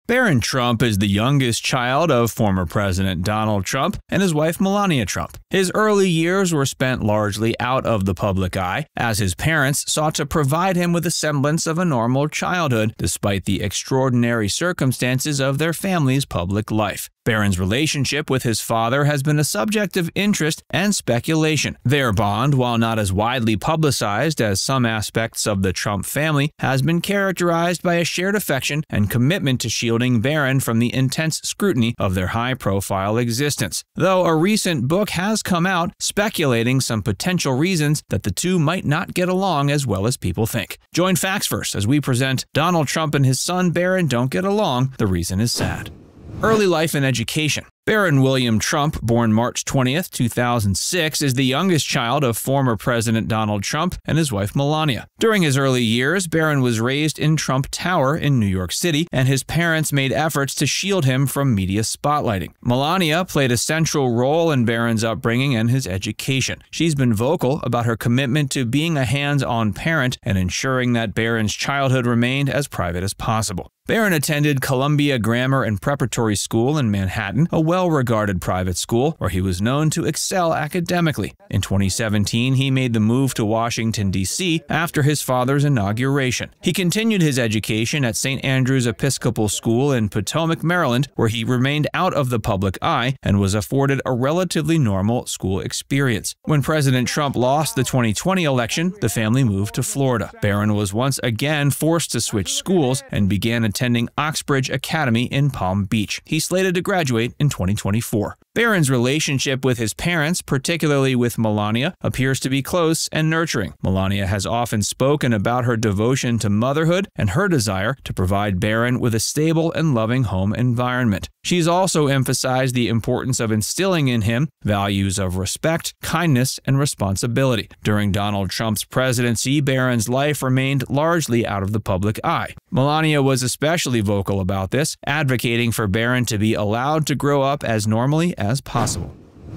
Barron Trump is the youngest child of former President Donald Trump and his wife Melania Trump. His early years were spent largely out of the public eye, as his parents sought to provide him with a semblance of a normal childhood despite the extraordinary circumstances of their family's public life. Barron's relationship with his father has been a subject of interest and speculation. Their bond, while not as widely publicized as some aspects of the Trump family, has been characterized by a shared affection and commitment to shielding Barron from the intense scrutiny of their high-profile existence. Though a recent book has come out speculating some potential reasons that the two might not get along as well as people think. Join Facts First as we present Donald Trump and his son Barron don't get along. The reason is sad. Early life and education. Barron William Trump, born March 20, 2006, is the youngest child of former President Donald Trump and his wife Melania. During his early years, Barron was raised in Trump Tower in New York City, and his parents made efforts to shield him from media spotlighting. Melania played a central role in Barron's upbringing and his education. She's been vocal about her commitment to being a hands-on parent and ensuring that Barron's childhood remained as private as possible. Barron attended Columbia Grammar and Preparatory School in Manhattan, a well-regarded private school where he was known to excel academically. In 2017, he made the move to Washington, D.C. after his father's inauguration. He continued his education at St. Andrew's Episcopal School in Potomac, Maryland, where he remained out of the public eye and was afforded a relatively normal school experience. When President Trump lost the 2020 election, the family moved to Florida. Barron was once again forced to switch schools and began attending Oxbridge Academy in Palm Beach. He's slated to graduate in 2024. Barron's relationship with his parents, particularly with Melania, appears to be close and nurturing. Melania has often spoken about her devotion to motherhood and her desire to provide Barron with a stable and loving home environment. She's also emphasized the importance of instilling in him values of respect, kindness, and responsibility. During Donald Trump's presidency, Barron's life remained largely out of the public eye. Melania was especially vocal about this, advocating for Barron to be allowed to grow up as normally as possible.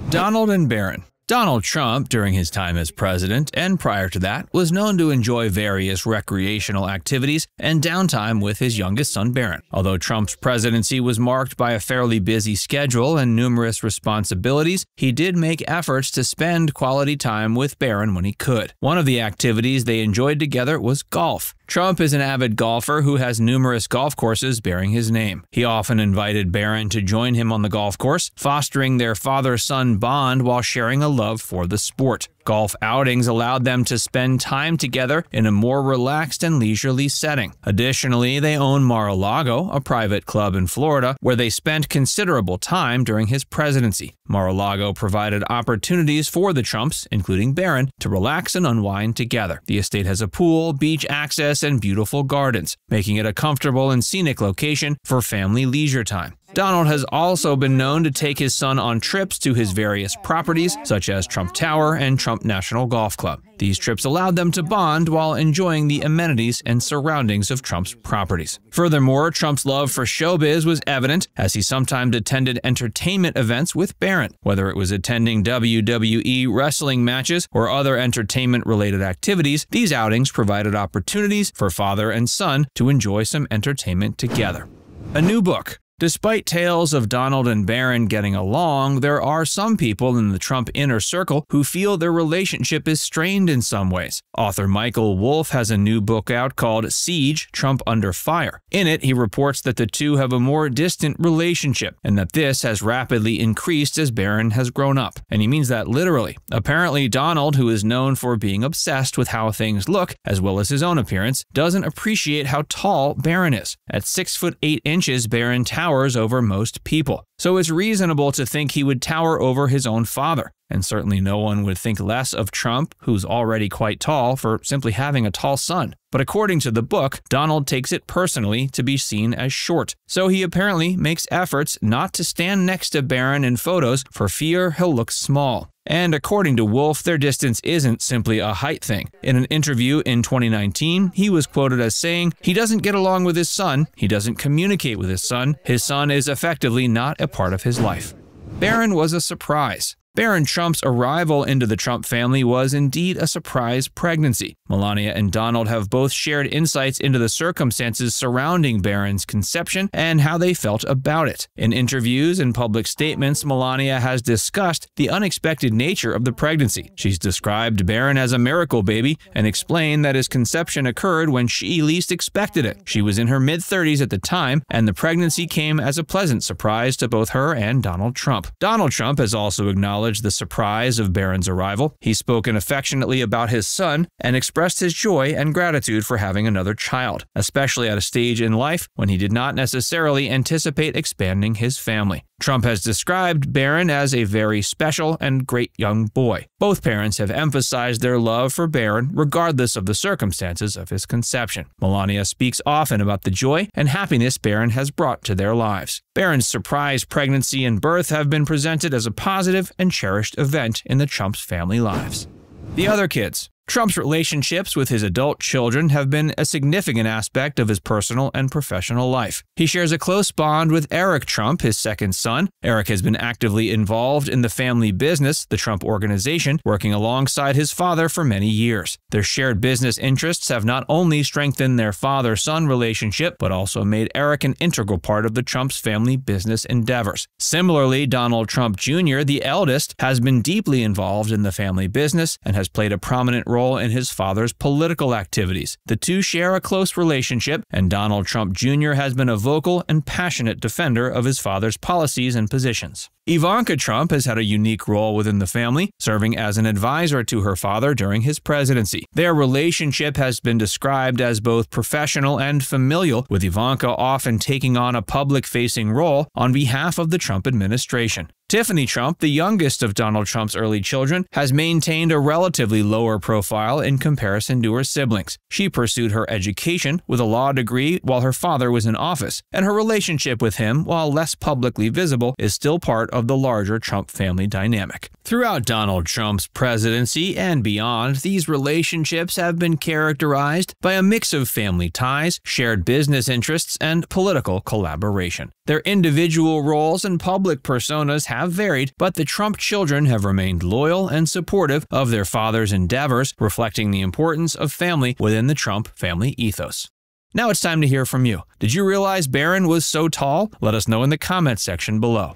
Donald and Barron. Donald Trump, during his time as president and prior to that, was known to enjoy various recreational activities and downtime with his youngest son Barron. Although Trump's presidency was marked by a fairly busy schedule and numerous responsibilities, he did make efforts to spend quality time with Barron when he could. One of the activities they enjoyed together was golf. Trump is an avid golfer who has numerous golf courses bearing his name. He often invited Barron to join him on the golf course, fostering their father-son bond while sharing a love for the sport. Golf outings allowed them to spend time together in a more relaxed and leisurely setting. Additionally, they own Mar-a-Lago, a private club in Florida, where they spent considerable time during his presidency. Mar-a-Lago provided opportunities for the Trumps, including Barron, to relax and unwind together. The estate has a pool, beach access, and beautiful gardens, making it a comfortable and scenic location for family leisure time. Donald has also been known to take his son on trips to his various properties, such as Trump Tower and Trump National Golf Club. These trips allowed them to bond while enjoying the amenities and surroundings of Trump's properties. Furthermore, Trump's love for showbiz was evident, as he sometimes attended entertainment events with Barron. Whether it was attending WWE wrestling matches or other entertainment-related activities, these outings provided opportunities for father and son to enjoy some entertainment together. A new book. Despite tales of Donald and Barron getting along, there are some people in the Trump inner circle who feel their relationship is strained in some ways. Author Michael Wolff has a new book out called Siege: Trump Under Fire. In it, he reports that the two have a more distant relationship, and that this has rapidly increased as Barron has grown up. And he means that literally. Apparently, Donald, who is known for being obsessed with how things look, as well as his own appearance, doesn't appreciate how tall Barron is. At 6'8", Barron towers over most people. So it's reasonable to think he would tower over his own father. And certainly no one would think less of Trump, who's already quite tall, for simply having a tall son. But according to the book, Donald takes it personally to be seen as short. So he apparently makes efforts not to stand next to Barron in photos for fear he'll look small. And according to Wolff, their distance isn't simply a height thing. In an interview in 2019, he was quoted as saying, "He doesn't get along with his son, he doesn't communicate with his son is effectively not a part of his life." Barron was a surprise. Barron Trump's arrival into the Trump family was indeed a surprise pregnancy. Melania and Donald have both shared insights into the circumstances surrounding Barron's conception and how they felt about it. In interviews and public statements, Melania has discussed the unexpected nature of the pregnancy. She's described Barron as a miracle baby and explained that his conception occurred when she least expected it. She was in her mid-30s at the time, and the pregnancy came as a pleasant surprise to both her and Donald Trump. Donald Trump has also acknowledged the surprise of Barron's arrival. He's spoken affectionately about his son and expressed his joy and gratitude for having another child, especially at a stage in life when he did not necessarily anticipate expanding his family. Trump has described Barron as a very special and great young boy. Both parents have emphasized their love for Barron regardless of the circumstances of his conception. Melania speaks often about the joy and happiness Barron has brought to their lives. Barron's surprise pregnancy and birth have been presented as a positive and cherished event in the Trump's family lives. The other kids. Trump's relationships with his adult children have been a significant aspect of his personal and professional life. He shares a close bond with Eric Trump, his second son. Eric has been actively involved in the family business, the Trump Organization, working alongside his father for many years. Their shared business interests have not only strengthened their father-son relationship, but also made Eric an integral part of the Trump's family business endeavors. Similarly, Donald Trump Jr., the eldest, has been deeply involved in the family business and has played a prominent role in his father's political activities. The two share a close relationship, and Donald Trump Jr. has been a vocal and passionate defender of his father's policies and positions. Ivanka Trump has had a unique role within the family, serving as an advisor to her father during his presidency. Their relationship has been described as both professional and familial, with Ivanka often taking on a public-facing role on behalf of the Trump administration. Tiffany Trump, the youngest of Donald Trump's early children, has maintained a relatively lower profile in comparison to her siblings. She pursued her education with a law degree while her father was in office, and her relationship with him, while less publicly visible, is still part of the larger Trump family dynamic. Throughout Donald Trump's presidency and beyond, these relationships have been characterized by a mix of family ties, shared business interests, and political collaboration. Their individual roles and public personas have varied, but the Trump children have remained loyal and supportive of their father's endeavors, reflecting the importance of family within the Trump family ethos. Now it's time to hear from you. Did you realize Barron was so tall? Let us know in the comments section below.